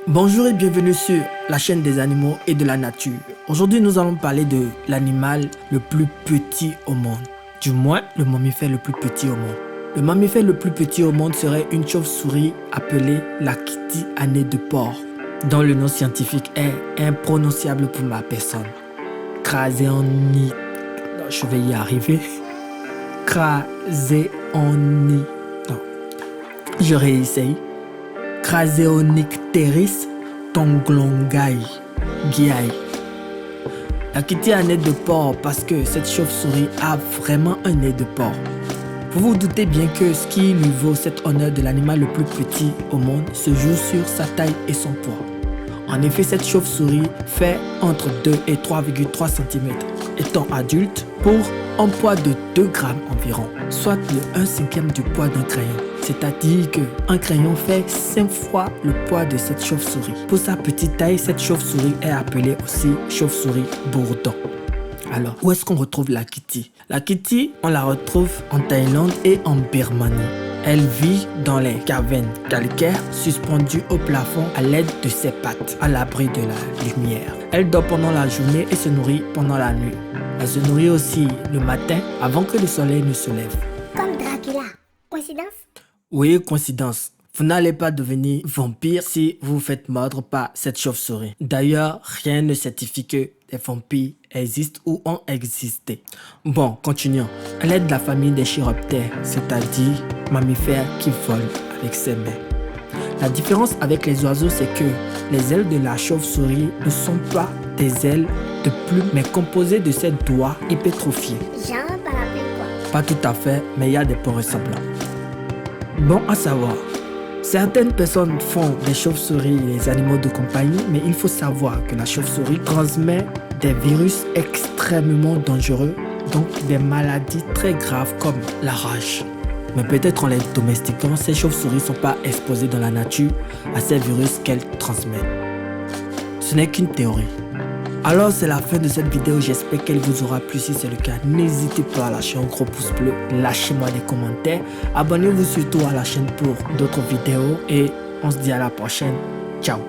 Bonjour et bienvenue sur la chaîne des animaux et de la nature. Aujourd'hui, nous allons parler de l'animal le plus petit au monde. Du moins, le mammifère le plus petit au monde. Le mammifère le plus petit au monde serait une chauve-souris appelée la kitty à nez de porc, dont le nom scientifique est imprononciable pour ma personne. Craseoni... Je vais y arriver. Craseoni... Non. Je réessaye. Craseonycteris tonglongai giai. La kitty a un nez de porc parce que cette chauve-souris a vraiment un nez de porc. Vous vous doutez bien que ce qui lui vaut cet honneur de l'animal le plus petit au monde se joue sur sa taille et son poids. En effet, cette chauve-souris fait entre 2 et 3,3 cm, étant adulte pour un poids de 2 grammes environ, soit le 1/5 du poids d'un crayon. C'est-à-dire qu'un crayon fait 5 fois le poids de cette chauve-souris. Pour sa petite taille, cette chauve-souris est appelée aussi chauve-souris bourdon. Alors, où est-ce qu'on retrouve la kitty? La kitty, on la retrouve en Thaïlande et en Birmanie. Elle vit dans les cavernes calcaires suspendues au plafond à l'aide de ses pattes, à l'abri de la lumière. Elle dort pendant la journée et se nourrit pendant la nuit. Elle se nourrit aussi le matin avant que le soleil ne se lève. Comme Dracula. Coïncidence? Oui, coïncidence. Vous n'allez pas devenir vampire si vous vous faites mordre par cette chauve-souris. D'ailleurs, rien ne certifie que des vampires existent ou ont existé. Bon, continuons. Elle est de la famille des chiroptères, c'est-à-dire mammifères qui volent avec ses mains. La différence avec les oiseaux, c'est que les ailes de la chauve-souris ne sont pas des ailes de plumes, mais composées de ses doigts hypertrophiés. Genre parapluie quoi? Pas tout à fait, mais il y a des points ressemblants. Bon à savoir, certaines personnes font des chauves-souris les animaux de compagnie, mais il faut savoir que la chauve-souris transmet des virus extrêmement dangereux, donc des maladies très graves comme la rage. Mais peut-être en les domestiquant, ces chauves-souris ne sont pas exposées dans la nature à ces virus qu'elles transmettent. Ce n'est qu'une théorie. Alors c'est la fin de cette vidéo, j'espère qu'elle vous aura plu. Si c'est le cas, n'hésitez pas à lâcher un gros pouce bleu, lâchez-moi des commentaires, abonnez-vous surtout à la chaîne pour d'autres vidéos et on se dit à la prochaine. Ciao.